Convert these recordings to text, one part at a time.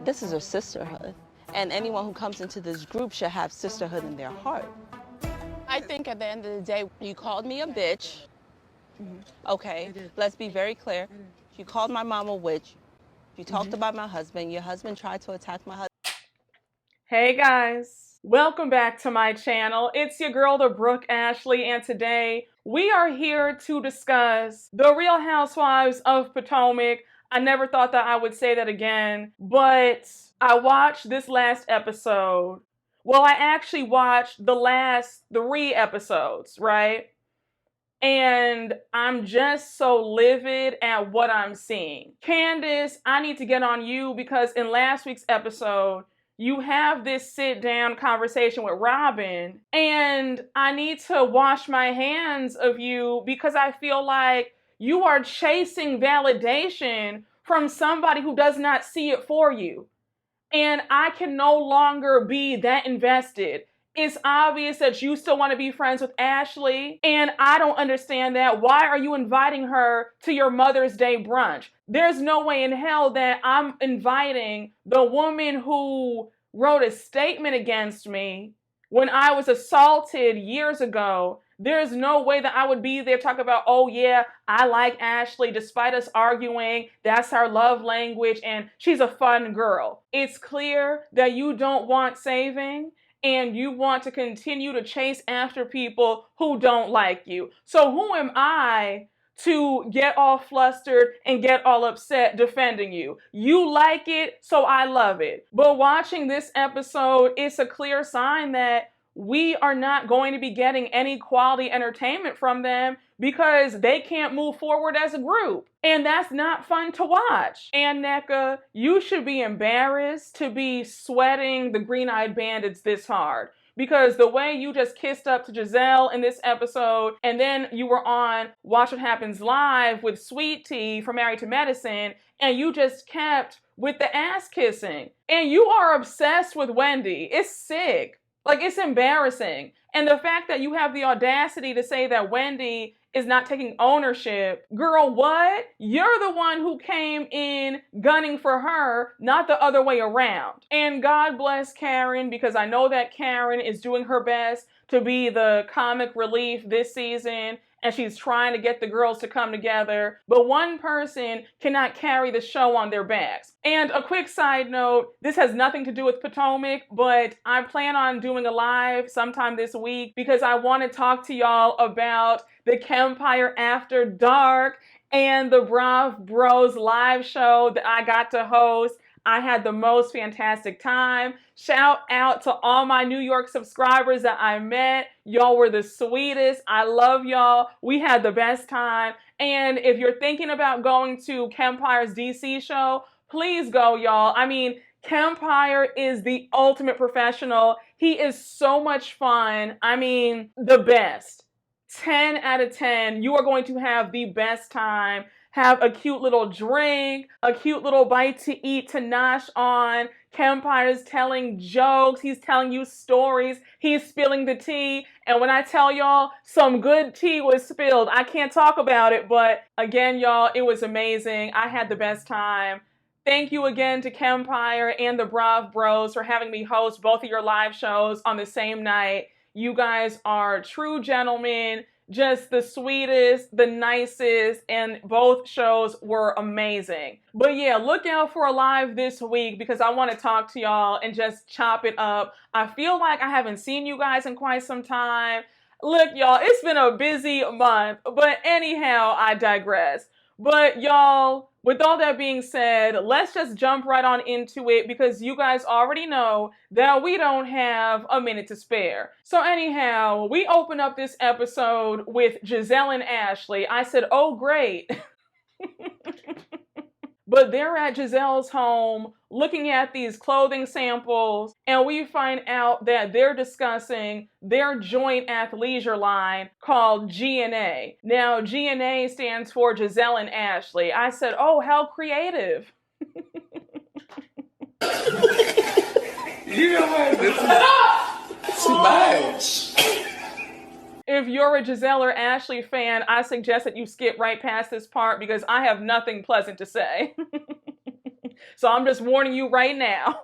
This is a sisterhood, and anyone who comes into this group should have sisterhood in their heart. I think at the end of the day, you called me a bitch. Okay, let's be very clear. You called my mom a witch. You talked about my husband. Your husband tried to attack my husband. Hey guys, welcome back to my channel. It's your girl, the Brooke Ashley, and today we are here to discuss the Real Housewives of Potomac. I never thought that I would say that again, but I watched this last episode. Well, I actually watched the last 3 episodes, right? And I'm just so livid at what I'm seeing. Candice, I need to get on you because in last week's episode, you have this sit-down conversation with Robyn, and I need to wash my hands of you because I feel like you are chasing validation from somebody who does not see it for you. And I can no longer be that invested. It's obvious that you still want to be friends with Ashley, and I don't understand that. Why are you inviting her to your Mother's Day brunch? There's no way in hell that I'm inviting the woman who wrote a statement against me when I was assaulted years ago. There's no way that I would be there talking about, oh yeah, I like Ashley despite us arguing. That's our love language and she's a fun girl. It's clear that you don't want saving and you want to continue to chase after people who don't like you. So who am I to get all flustered and get all upset defending you? You like it, so I love it. But watching this episode, it's a clear sign that we are not going to be getting any quality entertainment from them because they can't move forward as a group. And that's not fun to watch. And Nneka, you should be embarrassed to be sweating the Green-Eyed Bandits this hard. Because the way you just kissed up to Gizelle in this episode, and then you were on Watch What Happens Live with Sweet Tea from Married to Medicine, and you just kept with the ass kissing. And you are obsessed with Wendy. It's sick. Like, it's embarrassing. And the fact that you have the audacity to say that Wendy is not taking ownership. Girl, what? You're the one who came in gunning for her, not the other way around. And God bless Karen, because I know that Karen is doing her best to be the comic relief this season, and she's trying to get the girls to come together. But one person cannot carry the show on their backs. And a quick side note, this has nothing to do with Potomac, but I plan on doing a live sometime this week because I want to talk to y'all about the Kempire After Dark and the Brav Bros live show that I got to host. I had the most fantastic time. Shout out to all my New York subscribers that I met. Y'all were the sweetest. I love y'all. We had the best time. And if you're thinking about going to Kempire's DC show, please go, y'all. I mean, Kempire is the ultimate professional. He is so much fun. I mean, the best. 10 out of 10. You are going to have the best time. Have a cute little drink, a cute little bite to eat to nosh on. Kempire's telling jokes. He's telling you stories. He's spilling the tea. And when I tell y'all, some good tea was spilled. I can't talk about it, but again, y'all, it was amazing. I had the best time. Thank you again to Kempire and the Brav Bros for having me host both of your live shows on the same night. You guys are true gentlemen. Just the sweetest, the nicest, and both shows were amazing. But yeah, look out for a live this week because I want to talk to y'all and just chop it up. I feel like I haven't seen you guys in quite some time. Look, y'all, it's been a busy month, but anyhow, I digress. But y'all, with all that being said, let's just jump right on into it because you guys already know that we don't have a minute to spare. So anyhow, we open up this episode with Gizelle and Ashley. I said, oh great. But they're at Gizelle's home looking at these clothing samples, and we find out that they're discussing their joint athleisure line called G&A. Now, G&A stands for Gizelle and Ashley. I said, oh, how creative. You know what? This is too much. If you're a Gizelle or Ashley fan, I suggest that you skip right past this part because I have nothing pleasant to say. So I'm just warning you right now.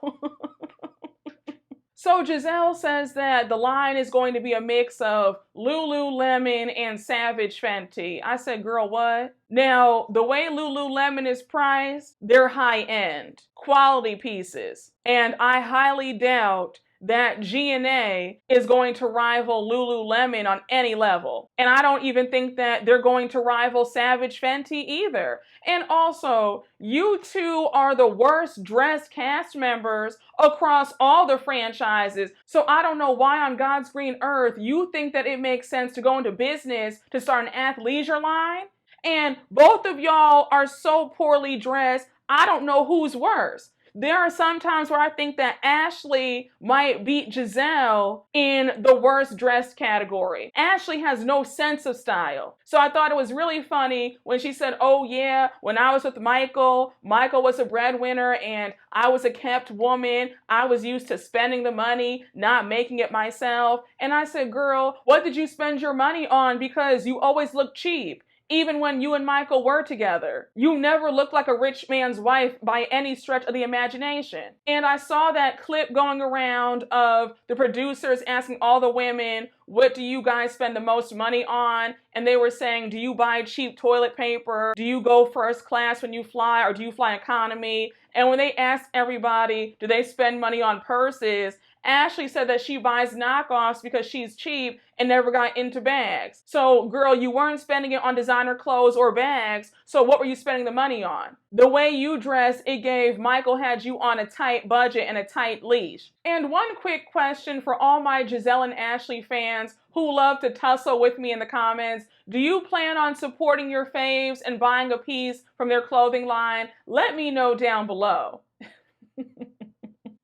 So Gizelle says that the line is going to be a mix of Lululemon and Savage Fenty. I said, girl, what? Now, the way Lululemon is priced, they're high-end, quality pieces. And I highly doubt that G&A is going to rival Lululemon on any level. And I don't even think that they're going to rival Savage Fenty either. And also, you two are the worst dressed cast members across all the franchises. So I don't know why on God's green earth you think that it makes sense to go into business to start an athleisure line. And both of y'all are so poorly dressed, I don't know who's worse. There are some times where I think that Ashley might beat Gizelle in the worst dressed category. Ashley has no sense of style. So I thought it was really funny when she said, oh yeah, when I was with Michael was a breadwinner and I was a kept woman. I was used to spending the money, not making it myself. And I said, girl, what did you spend your money on? Because you always look cheap. Even when you and Michael were together, you never looked like a rich man's wife by any stretch of the imagination. And I saw that clip going around of the producers asking all the women, what do you guys spend the most money on? And they were saying, do you buy cheap toilet paper? Do you go first class when you fly, or do you fly economy? And when they asked everybody, do they spend money on purses? Ashley said that she buys knockoffs because she's cheap and never got into bags. So, girl, you weren't spending it on designer clothes or bags, so what were you spending the money on? The way you dress, it gave Michael had you on a tight budget and a tight leash. And one quick question for all my Gizelle and Ashley fans who love to tussle with me in the comments. Do you plan on supporting your faves and buying a piece from their clothing line? Let me know down below.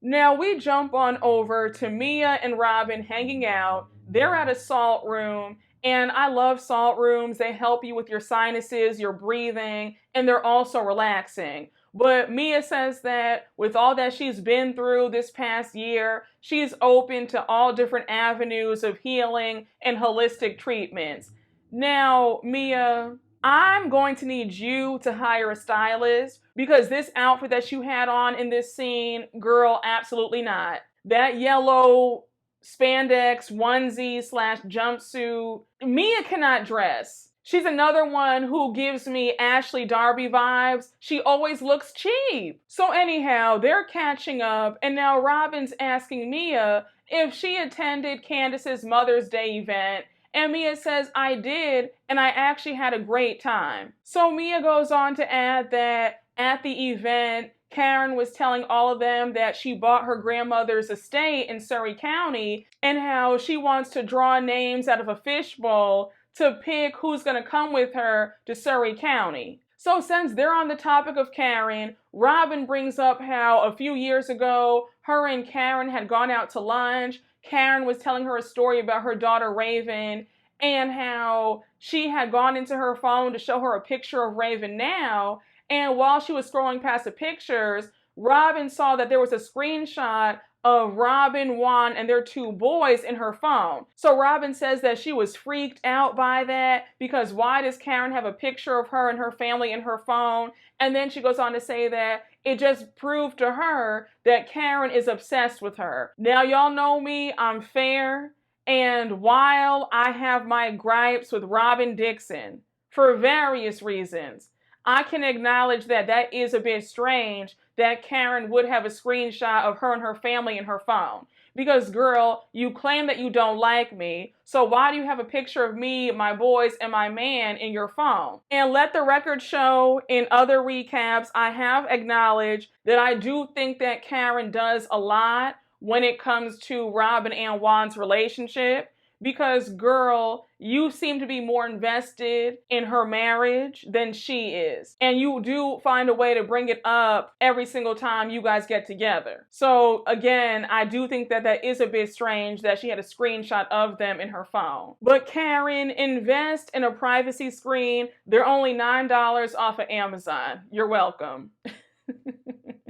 Now we jump on over to Mia and Robyn hanging out. They're at a salt room, and I love salt rooms. They help you with your sinuses, your breathing, and they're also relaxing. But Mia says that with all that she's been through this past year, she's open to all different avenues of healing and holistic treatments. Now, Mia, I'm going to need you to hire a stylist because this outfit that you had on in this scene, girl, absolutely not. That yellow spandex onesie / jumpsuit, Mia cannot dress. She's another one who gives me Ashley Darby vibes. She always looks cheap. So anyhow, they're catching up, and now Robyn's asking Mia if she attended Candice's Mother's Day event. And Mia says, I did, and I actually had a great time. So Mia goes on to add that at the event, Karen was telling all of them that she bought her grandmother's estate in Surry County and how she wants to draw names out of a fishbowl to pick who's going to come with her to Surry County. So since they're on the topic of Karen, Robyn brings up how a few years ago, her and Karen had gone out to lunch. Karen was telling her a story about her daughter Raven and how she had gone into her phone to show her a picture of Raven now. And while she was scrolling past the pictures, Robyn saw that there was a screenshot of Robyn, Juan, and their 2 boys in her phone. So Robyn says that she was freaked out by that because why does Karen have a picture of her and her family in her phone? And then she goes on to say that it just proved to her that Karen is obsessed with her. Now, y'all know me, I'm fair. And while I have my gripes with Robyn Dixon for various reasons, I can acknowledge that that is a bit strange that Karen would have a screenshot of her and her family in her phone. Because, girl, you claim that you don't like me, so why do you have a picture of me, my boys, and my man in your phone? And let the record show in other recaps, I have acknowledged that I do think that Karen does a lot when it comes to Robyn and Juan's relationship. Because, girl, you seem to be more invested in her marriage than she is. And you do find a way to bring it up every single time you guys get together. So, again, I do think that that is a bit strange that she had a screenshot of them in her phone. But Karen, invest in a privacy screen. They're only $9 off of Amazon. You're welcome.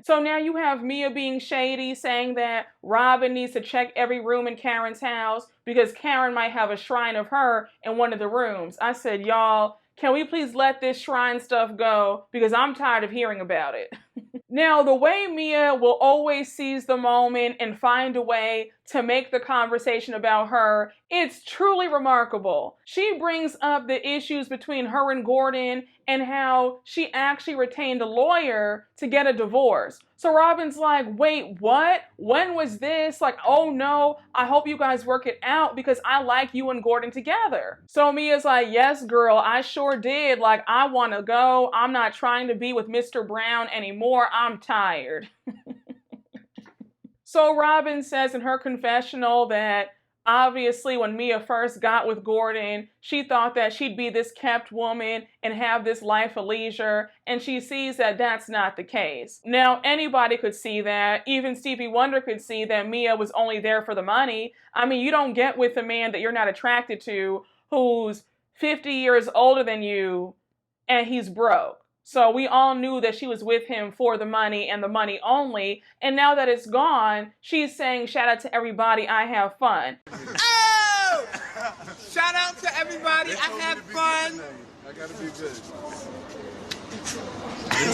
So now you have Mia being shady, saying that Robyn needs to check every room in Karen's house because Karen might have a shrine of her in one of the rooms. I said, y'all, can we please let this shrine stuff go? Because I'm tired of hearing about it. Now, the way Mia will always seize the moment and find a way to make the conversation about her, it's truly remarkable. She brings up the issues between her and Gordon and how she actually retained a lawyer to get a divorce. So Robyn's like, wait, what? When was this? Like, oh no, I hope you guys work it out because I like you and Gordon together. So Mia's like, yes, girl, I sure did. Like, I want to go. I'm not trying to be with Mr. Brown anymore. I'm tired. So Robyn says in her confessional that obviously when Mia first got with Gordon, she thought that she'd be this kept woman and have this life of leisure, and she sees that that's not the case. Now, anybody could see that. Even Stevie Wonder could see that Mia was only there for the money. I mean, you don't get with a man that you're not attracted to who's 50 years older than you and he's broke. So we all knew that she was with him for the money and the money only. And now that it's gone, she's saying, shout out to everybody, I have fun. Oh! Shout out to everybody, I have fun. I gotta be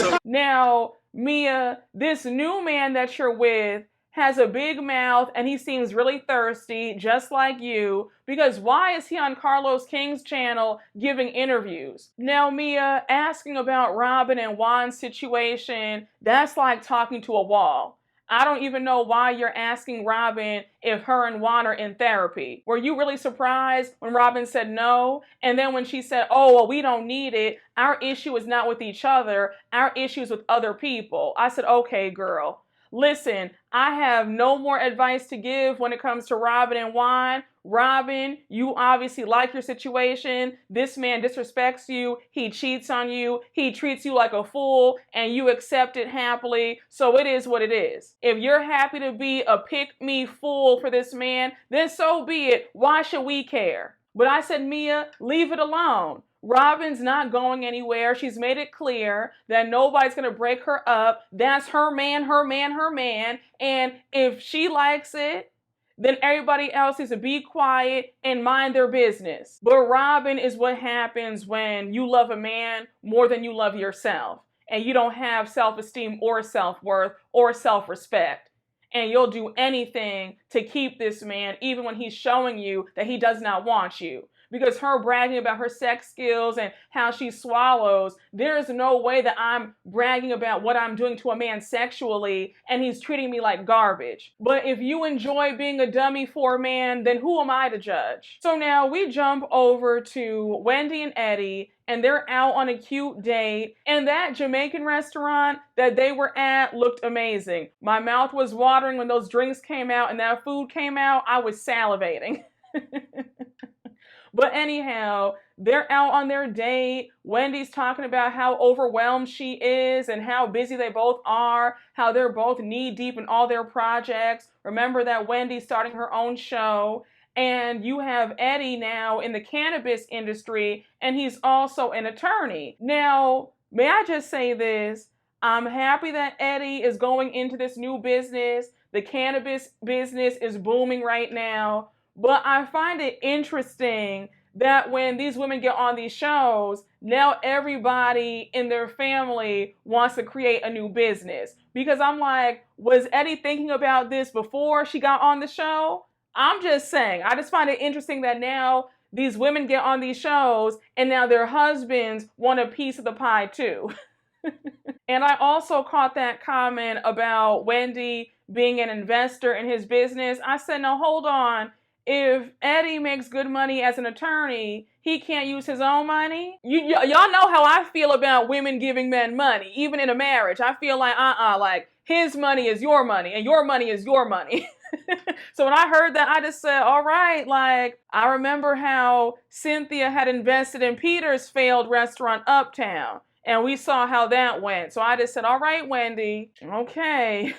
good. Now, Mia, this new man that you're with has a big mouth and he seems really thirsty, just like you, because why is he on Carlos King's channel giving interviews? Now, Mia, asking about Robyn and Juan's situation, that's like talking to a wall. I don't even know why you're asking Robyn if her and Juan are in therapy. Were you really surprised when Robyn said no? And then when she said, oh, well, we don't need it. Our issue is not with each other. Our issue is with other people. I said, okay, girl. Listen, I have no more advice to give when it comes to Robyn and Juan. Robyn, you obviously like your situation. This man disrespects you. He cheats on you. He treats you like a fool, and you accept it happily. So it is what it is. If you're happy to be a pick-me fool for this man, then so be it. Why should we care? But I said, Mia, leave it alone. Robyn's not going anywhere. She's made it clear that nobody's going to break her up. That's her man, her man, her man. And if she likes it, then everybody else needs to be quiet and mind their business. But Robyn is what happens when you love a man more than you love yourself. And you don't have self-esteem or self-worth or self-respect. And you'll do anything to keep this man, even when he's showing you that he does not want you. Because her bragging about her sex skills and how she swallows, there is no way that I'm bragging about what I'm doing to a man sexually and he's treating me like garbage. But if you enjoy being a dummy for a man, then who am I to judge? So now we jump over to Wendy and Eddie, and they're out on a cute date, and that Jamaican restaurant that they were at looked amazing. My mouth was watering when those drinks came out and that food came out. I was salivating. But anyhow, they're out on their date. Wendy's talking about how overwhelmed she is and how busy they both are, how they're both knee deep in all their projects. Remember that Wendy's starting her own show. And you have Eddie now in the cannabis industry, and he's also an attorney. Now, may I just say this? I'm happy that Eddie is going into this new business. The cannabis business is booming right now. But I find it interesting that when these women get on these shows, now everybody in their family wants to create a new business. Because I'm like, was Eddie thinking about this before she got on the show? I'm just saying. I just find it interesting that now these women get on these shows and now their husbands want a piece of the pie too. And I also caught that comment about Wendy being an investor in his business. I said, no, hold on. If Eddie makes good money as an attorney, he can't use his own money? Y'all know how I feel about women giving men money, even in a marriage. I feel like, like his money is your money and your money is your money. So when I heard that, I just said, all right, like, I remember how Cynthia had invested in Peter's failed restaurant Uptown, and we saw how that went. So I just said, all right, Wendy, okay.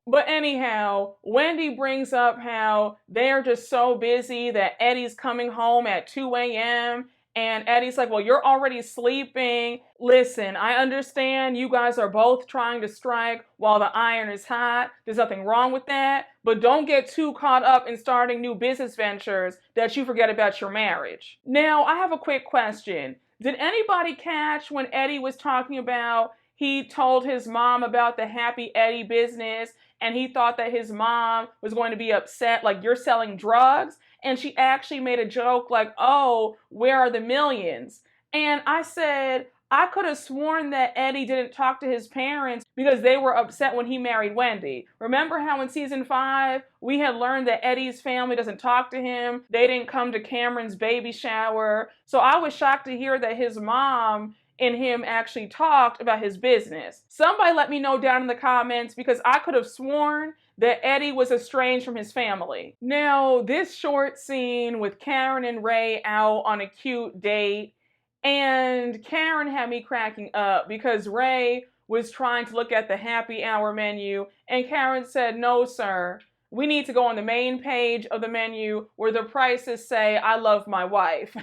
But anyhow, Wendy brings up how they're just so busy that Eddie's coming home at 2 a.m. And Eddie's like, well, you're already sleeping. Listen, I understand you guys are both trying to strike while the iron is hot. There's nothing wrong with that. But don't get too caught up in starting new business ventures that you forget about your marriage. Now, I have a quick question. Did anybody catch when Eddie was talking about he told his mom about the Happy Eddie business, and he thought that his mom was going to be upset, like, you're selling drugs? And she actually made a joke like, oh, where are the millions? And I said, I could have sworn that Eddie didn't talk to his parents because they were upset when he married Wendy. Remember how in season 5, we had learned that Eddie's family doesn't talk to him? They didn't come to Cameron's baby shower. So I was shocked to hear that his mom and him actually talked about his business. Somebody let me know down in the comments, because I could have sworn that Eddie was estranged from his family. Now, this short scene with Karen and Ray out on a cute date, and Karen had me cracking up because Ray was trying to look at the happy hour menu, and Karen said, no, sir, we need to go on the main page of the menu where the prices say, I love my wife.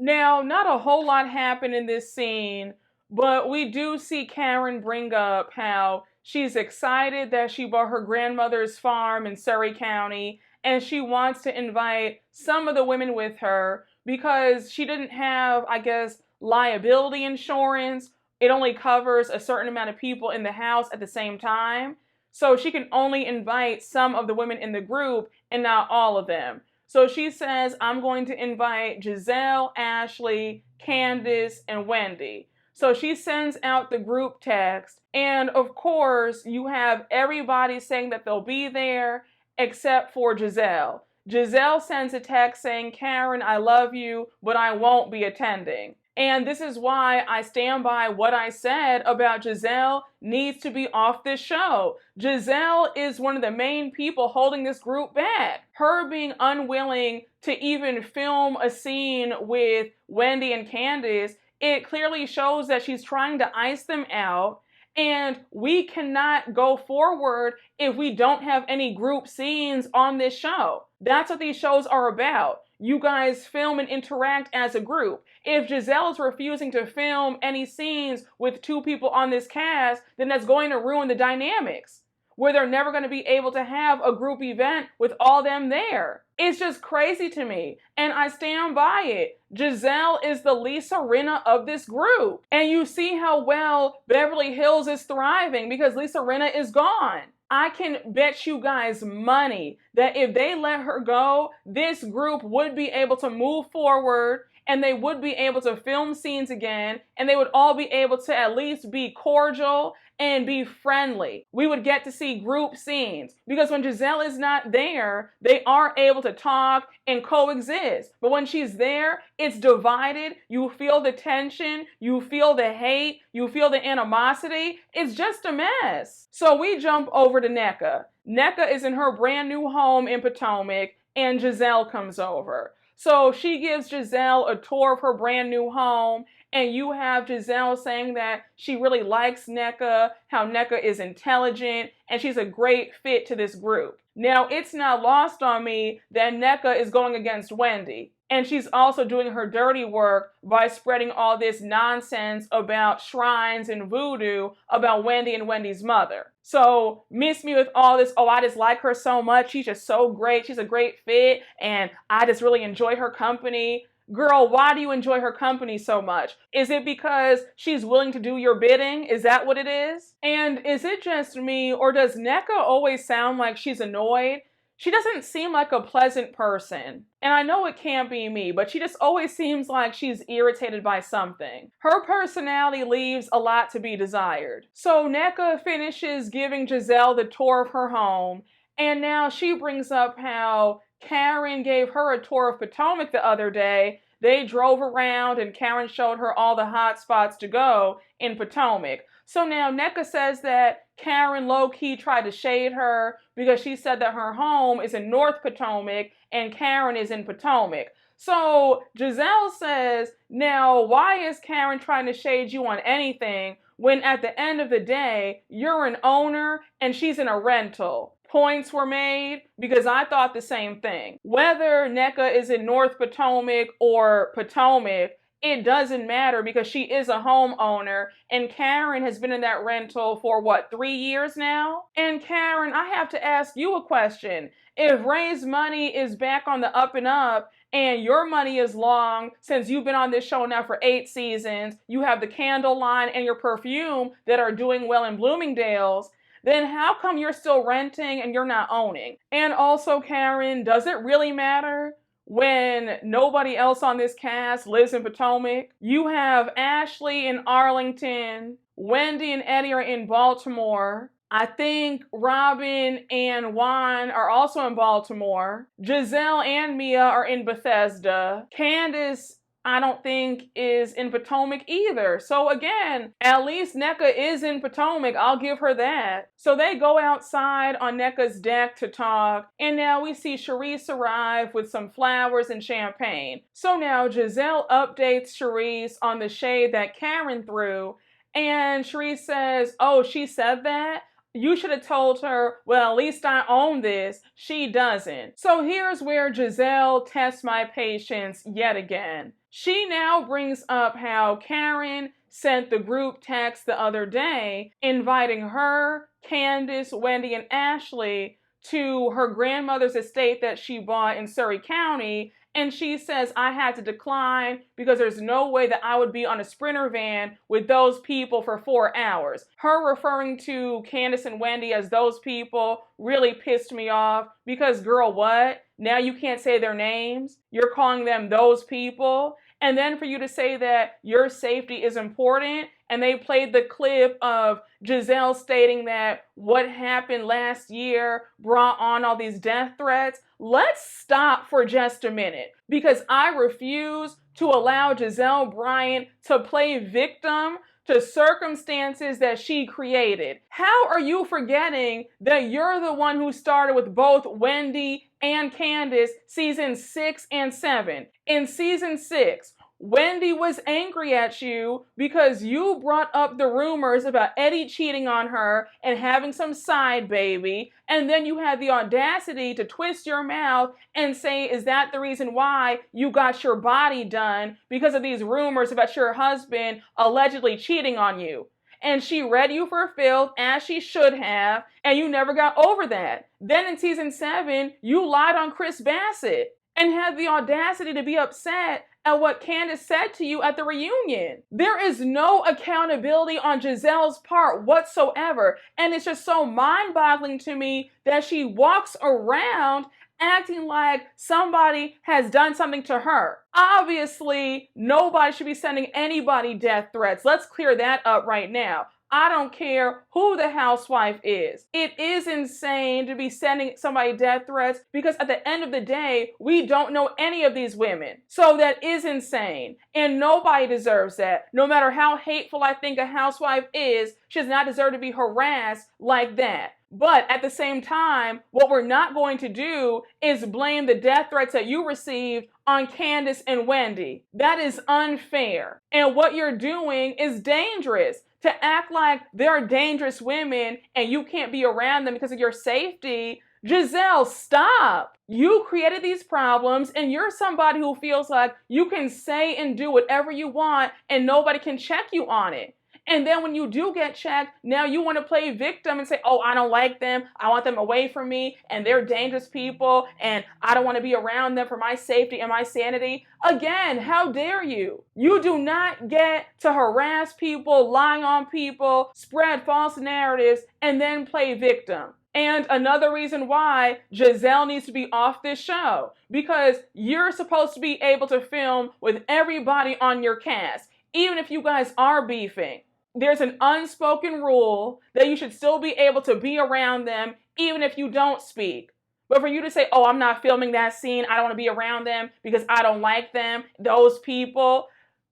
Now, not a whole lot happened in this scene, but we do see Karen bring up how she's excited that she bought her grandmother's farm in Surry County, and she wants to invite some of the women with her because she didn't have, I guess, liability insurance. It only covers a certain amount of people in the house at the same time. So she can only invite some of the women in the group and not all of them. So she says, I'm going to invite Gizelle, Ashley, Candice, and Wendy. So she sends out the group text. And of course, you have everybody saying that they'll be there except for Gizelle. Gizelle sends a text saying, Karen, I love you, but I won't be attending. And this is why I stand by what I said about Gizelle needs to be off this show. Gizelle is one of the main people holding this group back. Her being unwilling to even film a scene with Wendy and Candice, it clearly shows that she's trying to ice them out. And we cannot go forward if we don't have any group scenes on this show. That's what these shows are about. You guys film and interact as a group. If Gizelle is refusing to film any scenes with 2 people on this cast, then that's going to ruin the dynamics, where they're never going to be able to have a group event with all them there. It's just crazy to me, and I stand by it. Gizelle is the Lisa Rinna of this group. And you see how well Beverly Hills is thriving because Lisa Rinna is gone. I can bet you guys money that if they let her go, this group would be able to move forward, and they would be able to film scenes again, and they would all be able to at least be cordial and be friendly. We would get to see group scenes because when Gizelle is not there, they are able to talk and coexist. But when she's there, it's divided. You feel the tension, you feel the hate, you feel the animosity. It's just a mess. So we jump over to Nneka. Nneka is in her brand new home in Potomac, and Gizelle comes over. So she gives Gizelle a tour of her brand new home, and you have Gizelle saying that she really likes Nneka, how Nneka is intelligent, and she's a great fit to this group. Now, it's not lost on me that Nneka is going against Wendy, and she's also doing her dirty work by spreading all this nonsense about shrines and voodoo about Wendy and Wendy's mother. So miss me with all this, oh, I just like her so much, she's just so great, she's a great fit, and I just really enjoy her company. Girl, why do you enjoy her company so much? Is it because she's willing to do your bidding? Is that what it is? And is it just me, or does Nneka always sound like she's annoyed? She doesn't seem like a pleasant person. And I know it can't be me, but she just always seems like she's irritated by something. Her personality leaves a lot to be desired. So Nneka finishes giving Gizelle the tour of her home, and now she brings up how Karen gave her a tour of Potomac the other day. They drove around and Karen showed her all the hot spots to go in Potomac. So now Nneka says that Karen low-key tried to shade her because she said that her home is in North Potomac and Karen is in Potomac. So Gizelle says, now why is Karen trying to shade you on anything when at the end of the day, you're an owner and she's in a rental? Points were made because I thought the same thing. Whether Nneka is in North Potomac or Potomac, it doesn't matter because she is a homeowner, and Karen has been in that rental for what, 3 years now? And Karen, I have to ask you a question. If Ray's money is back on the up and up, and your money is long, since you've been on this show now for 8 seasons, you have the candle line and your perfume that are doing well in Bloomingdale's, then how come you're still renting and you're not owning? And also, Karen, does it really matter when nobody else on this cast lives in Potomac? You have Ashley in Arlington, Wendy and Eddie are in Baltimore. I think Robyn and Juan are also in Baltimore. Gizelle and Mia are in Bethesda. Candice, I don't think, is in Potomac either. So again, at least Nneka is in Potomac. I'll give her that. So they go outside on Nneka's deck to talk, and now we see Charisse arrive with some flowers and champagne. So now Gizelle updates Charisse on the shade that Karen threw, and Charisse says, oh, she said that? You should have told her, well, at least I own this. She doesn't. So here's where Gizelle tests my patience yet again. She now brings up how Karen sent the group text the other day inviting her, Candice, Wendy, and Ashley to her grandmother's estate that she bought in Surry County. And she says, I had to decline because there's no way that I would be on a Sprinter van with those people for 4 hours. Her referring to Candice and Wendy as those people really pissed me off because, girl, what? Now you can't say their names? You're calling them those people? And then for you to say that your safety is important, and they played the clip of Gizelle stating that what happened last year brought on all these death threats. Let's stop for just a minute, because I refuse to allow Gizelle Bryant to play victim to circumstances that she created. How are you forgetting that you're the one who started with both Wendy and Candice season 6 and 7? In season 6, Wendy was angry at you because you brought up the rumors about Eddie cheating on her and having some side baby, and then you had the audacity to twist your mouth and say, is that the reason why you got your body done, because of these rumors about your husband allegedly cheating on you? And she read you for filth, as she should have, and you never got over that. Then in season 7, you lied on Chris Bassett and had the audacity to be upset at what Candice said to you at the reunion. There is no accountability on Gizelle's part whatsoever, and it's just so mind-boggling to me that she walks around acting like somebody has done something to her. Obviously, nobody should be sending anybody death threats. Let's clear that up right now. I don't care who the housewife is. It is insane to be sending somebody death threats because at the end of the day, we don't know any of these women. So that is insane. And nobody deserves that. No matter how hateful I think a housewife is, she does not deserve to be harassed like that. But at the same time, what we're not going to do is blame the death threats that you received on Candice and Wendy. That is unfair. And what you're doing is dangerous. To act like there are dangerous women and you can't be around them because of your safety. Gizelle, stop. You created these problems, and you're somebody who feels like you can say and do whatever you want and nobody can check you on it. And then when you do get checked, now you want to play victim and say, oh, I don't like them. I want them away from me, and they're dangerous people, and I don't want to be around them for my safety and my sanity. Again, how dare you? You do not get to harass people, lie on people, spread false narratives, and then play victim. And another reason why Gizelle needs to be off this show, because you're supposed to be able to film with everybody on your cast, even if you guys are beefing. There's an unspoken rule that you should still be able to be around them even if you don't speak. But for you to say, oh, I'm not filming that scene, I don't want to be around them because I don't like them, those people,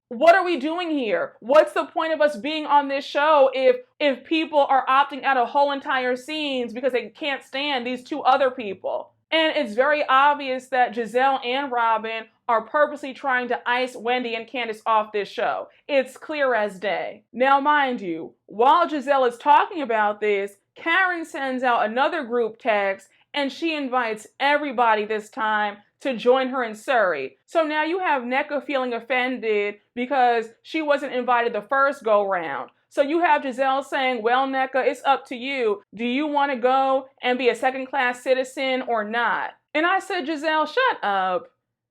what are we doing here? What's the point of us being on this show if people are opting out of whole entire scenes because they can't stand these two other people? And it's very obvious that Gizelle and Robyn are purposely trying to ice Wendy and Candice off this show. It's clear as day. Now, mind you, while Gizelle is talking about this, Karen sends out another group text and she invites everybody this time to join her in Surry. So now you have Nneka feeling offended because she wasn't invited the first go round. So you have Gizelle saying, well, Nneka, it's up to you. Do you want to go and be a second-class citizen or not? And I said, Gizelle, shut up.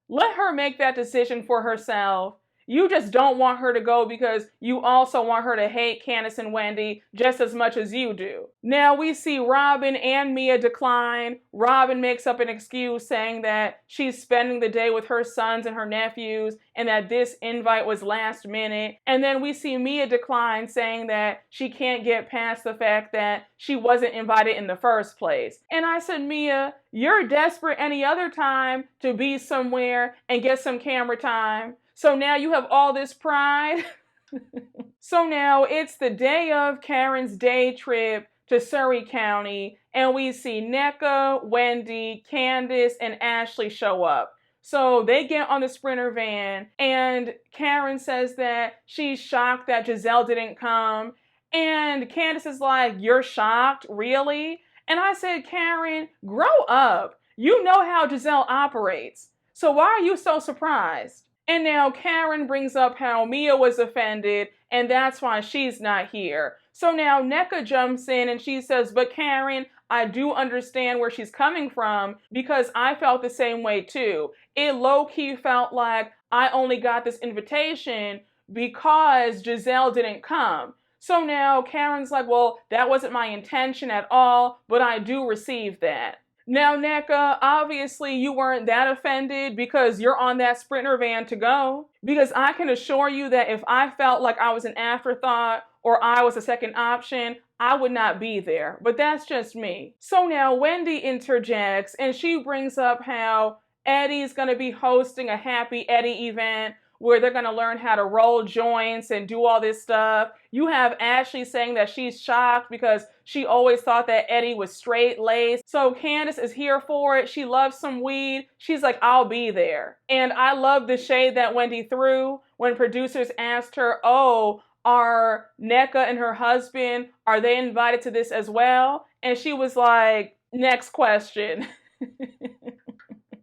Let her make that decision for herself. You just don't want her to go because you also want her to hate Candice and Wendy just as much as you do. Now we see Robyn and Mia decline. Robyn makes up an excuse saying that she's spending the day with her sons and her nephews and that this invite was last minute. And then we see Mia decline, saying that she can't get past the fact that she wasn't invited in the first place. And I said, Mia, you're desperate any other time to be somewhere and get some camera time. So now you have all this pride. So now it's the day of Karen's day trip to Surry County, and we see Nneka, Wendy, Candice, and Ashley show up. So they get on the Sprinter van, and Karen says that she's shocked that Gizelle didn't come. And Candice is like, you're shocked? Really? And I said, Karen, grow up. You know how Gizelle operates. So why are you so surprised? And now Karen brings up how Mia was offended, and that's why she's not here. So now Nneka jumps in and she says, but Karen, I do understand where she's coming from because I felt the same way too. It low-key felt like I only got this invitation because Gizelle didn't come. So now Karen's like, well, that wasn't my intention at all, but I do receive that. Now, Nneka, obviously you weren't that offended because you're on that Sprinter van to go. Because I can assure you that if I felt like I was an afterthought or I was a second option, I would not be there. But that's just me. So now Wendy interjects and she brings up how Eddie's going to be hosting a Happy Eddie event where they're going to learn how to roll joints and do all this stuff. You have Ashley saying that she's shocked because she always thought that Eddie was straight-laced. So Candice is here for it. She loves some weed. She's like, I'll be there. And I love the shade that Wendy threw when producers asked her, oh, are Nneka and her husband, are they invited to this as well? And she was like, next question.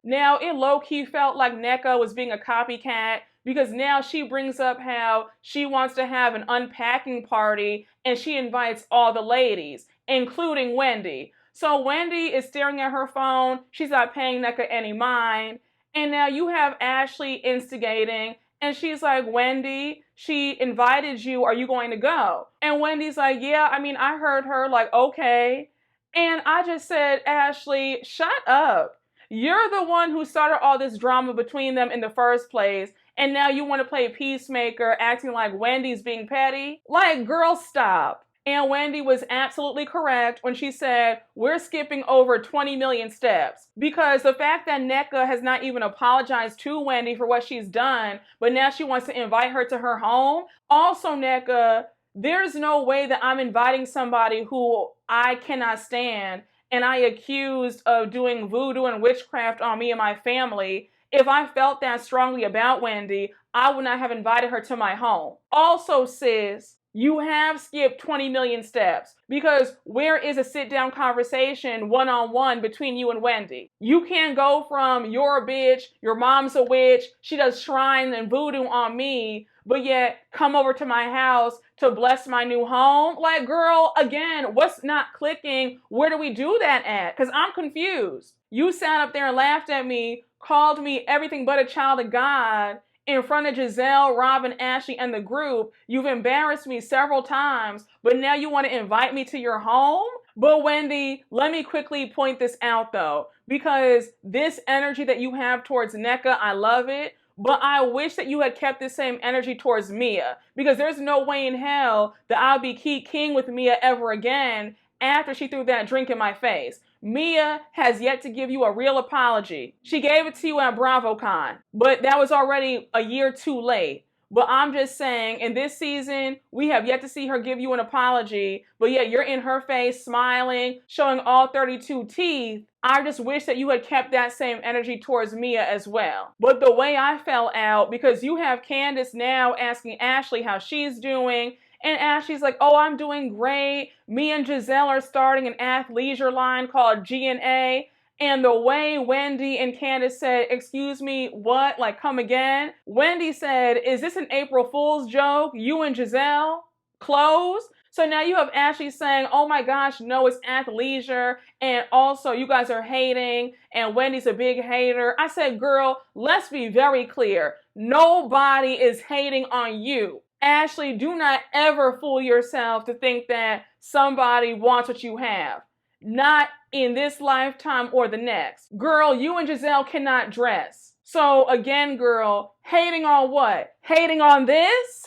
Now, it low-key felt like Nneka was being a copycat because now she brings up how she wants to have an unpacking party and she invites all the ladies, including Wendy. So Wendy is staring at her phone. She's not paying Nneka any mind. And now you have Ashley instigating and she's like, Wendy, she invited you. Are you going to go? And Wendy's like, yeah, I mean, I heard her, like, okay. And I just said, Ashley, shut up. You're the one who started all this drama between them in the first place, and now you want to play peacemaker, acting like Wendy's being petty? Like, girl, stop. And Wendy was absolutely correct when she said, we're skipping over 20 million steps. Because the fact that Nneka has not even apologized to Wendy for what she's done, but now she wants to invite her to her home. Also, Nneka, there's no way that I'm inviting somebody who I cannot stand and I accused of doing voodoo and witchcraft on me and my family. If I felt that strongly about Wendy, I would not have invited her to my home. Also, sis, you have skipped 20 million steps because where is a sit-down conversation one-on-one between you and Wendy? You can't go from you're a bitch, your mom's a witch, she does shrine and voodoo on me, but yet come over to my house to bless my new home. Like, girl, again, what's not clicking? Where do we do that at? Because I'm confused. You sat up there and laughed at me, called me everything but a child of God in front of Gizelle, Robyn, Ashley, and the group. You've embarrassed me several times, but now you want to invite me to your home? But Wendy, let me quickly point this out though, because this energy that you have towards Nneka, I love it. But I wish that you had kept the same energy towards Mia, because there's no way in hell that I'll be king with Mia ever again after she threw that drink in my face. Mia has yet to give you a real apology. She gave it to you at BravoCon, but that was already a year too late. But I'm just saying, in this season, we have yet to see her give you an apology, but yet you're in her face, smiling, showing all 32 teeth. I just wish that you had kept that same energy towards Mia as well. But the way I fell out, because you have Candice now asking Ashley how she's doing, and Ashley's like, oh, I'm doing great. Me and Gizelle are starting an athleisure line called G&A. And the way Wendy and Candice said, excuse me, what? Like, come again? Wendy said, is this an April Fool's joke? You and Gizelle? Close? So now you have Ashley saying, oh my gosh, no, it's athleisure. And also you guys are hating and Wendy's a big hater. I said, girl, let's be very clear. Nobody is hating on you. Ashley, do not ever fool yourself to think that somebody wants what you have. Not in this lifetime or the next. Girl, you and Gizelle cannot dress. So again, girl, hating on what? Hating on this?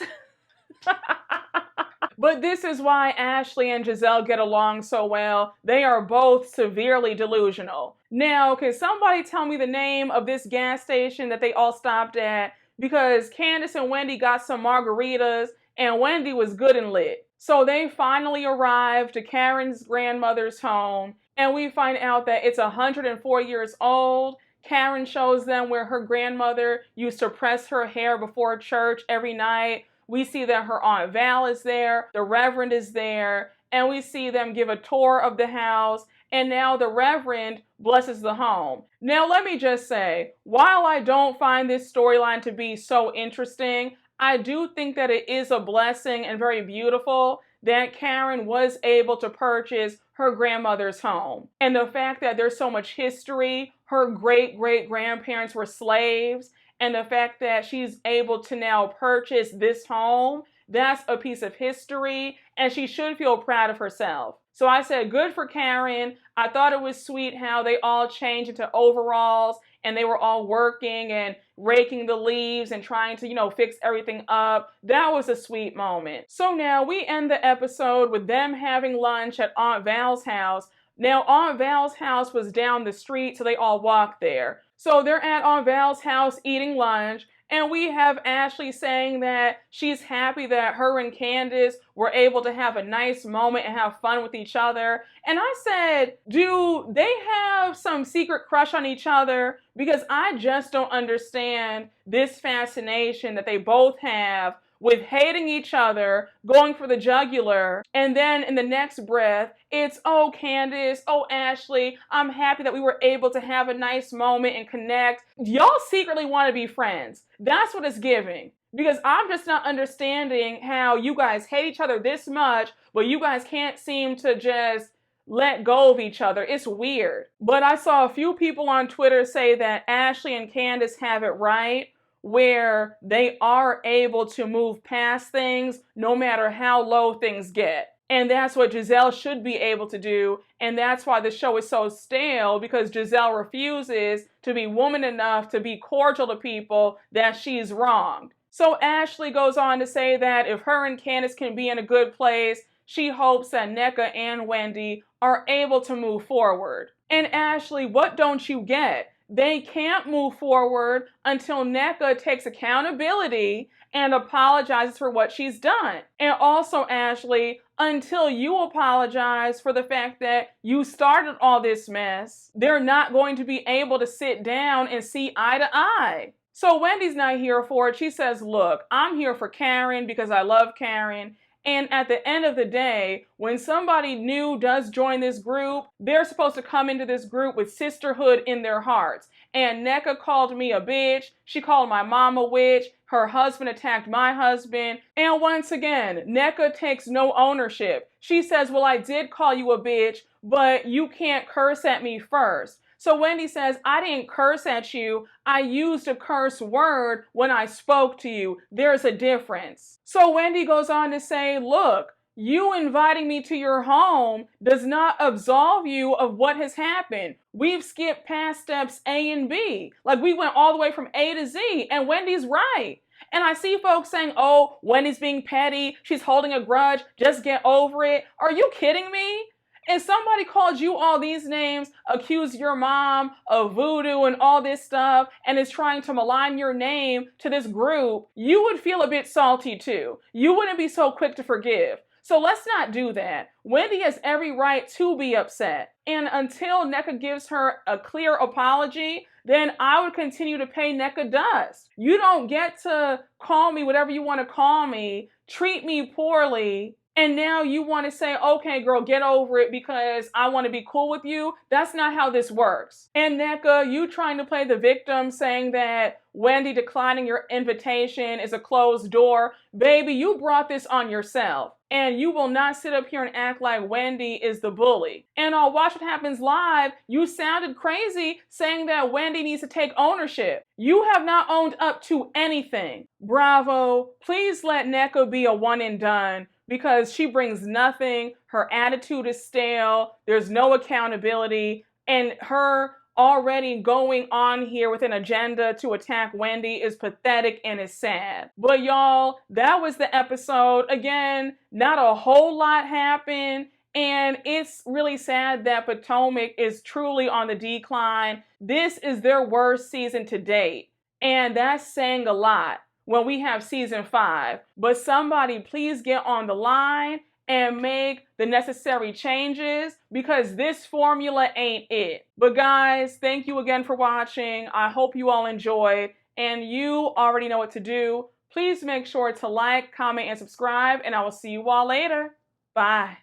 But this is why Ashley and Gizelle get along so well. They are both severely delusional. Now, can somebody tell me the name of this gas station that they all stopped at? Because Candice and Wendy got some margaritas and Wendy was good and lit. So they finally arrived to Karen's grandmother's home and we find out that it's 104 years old. Karen shows them where her grandmother used to press her hair before church every night. We see that her Aunt Val is there, the Reverend is there, and we see them give a tour of the house, and now the Reverend blesses the home. Now let me just say, while I don't find this storyline to be so interesting, I do think that it is a blessing and very beautiful that Karen was able to purchase her grandmother's home. And the fact that there's so much history, her great-great-grandparents were slaves, and the fact that she's able to now purchase this home, that's a piece of history, and she should feel proud of herself. So I said, good for Karen. I thought it was sweet how they all changed into overalls, and they were all working and raking the leaves and trying to, fix everything up. That was a sweet moment. So now we end the episode with them having lunch at Aunt Val's house. Now, Aunt Val's house was down the street, so they all walked there. So they're at Aunt Val's house eating lunch, and we have Ashley saying that she's happy that her and Candice were able to have a nice moment and have fun with each other. And I said, do they have some secret crush on each other? Because I just don't understand this fascination that they both have with hating each other, going for the jugular, and then in the next breath, it's, oh, Candice, oh, Ashley, I'm happy that we were able to have a nice moment and connect. Y'all secretly want to be friends. That's what it's giving. Because I'm just not understanding how you guys hate each other this much, but you guys can't seem to just let go of each other. It's weird. But I saw a few people on Twitter say that Ashley and Candice have it right, where they are able to move past things no matter how low things get. And that's what Gizelle should be able to do. And that's why the show is so stale, because Gizelle refuses to be woman enough to be cordial to people that she's wronged. So Ashley goes on to say that if her and Candice can be in a good place, she hopes that Nneka and Wendy are able to move forward. And Ashley, what don't you get? They can't move forward until Nneka takes accountability and apologizes for what she's done. And also, Ashley, until you apologize for the fact that you started all this mess, they're not going to be able to sit down and see eye to eye. So Wendy's not here for it. She says, look, I'm here for Karen because I love Karen. And at the end of the day, when somebody new does join this group, they're supposed to come into this group with sisterhood in their hearts. And Nneka called me a bitch. She called my mom a witch. Her husband attacked my husband. And once again, Nneka takes no ownership. She says, well, I did call you a bitch, but you can't curse at me first. So Wendy says, I didn't curse at you. I used a curse word when I spoke to you. There's a difference. So Wendy goes on to say, look, you inviting me to your home does not absolve you of what has happened. We've skipped past steps A and B. Like we went all the way from A to Z, and Wendy's right. And I see folks saying, oh, Wendy's being petty. She's holding a grudge. Just get over it. Are you kidding me? If somebody called you all these names, accused your mom of voodoo and all this stuff, and is trying to malign your name to this group, you would feel a bit salty too. You wouldn't be so quick to forgive. So let's not do that. Wendy has every right to be upset. And until Nneka gives her a clear apology, then I would continue to pay Nneka dust. You don't get to call me whatever you want to call me, treat me poorly, And now you want to say, okay, girl, get over it because I want to be cool with you. That's not how this works. And Nneka, you trying to play the victim saying that Wendy declining your invitation is a closed door. Baby, you brought this on yourself. And you will not sit up here and act like Wendy is the bully. And on Watch What Happens Live, you sounded crazy saying that Wendy needs to take ownership. You have not owned up to anything. Bravo. Please let Nneka be a one and done, because she brings nothing. Her attitude is stale. There's no accountability. And her already going on here with an agenda to attack Wendy is pathetic and is sad. But y'all, that was the episode. Again, not a whole lot happened. And it's really sad that Potomac is truly on the decline. This is their worst season to date. And that's saying a lot when we have season 5. But somebody please get on the line and make the necessary changes, because this formula ain't it. But guys, thank you again for watching. I hope you all enjoyed, and you already know what to do. Please make sure to like, comment, and subscribe, and I will see you all later. Bye.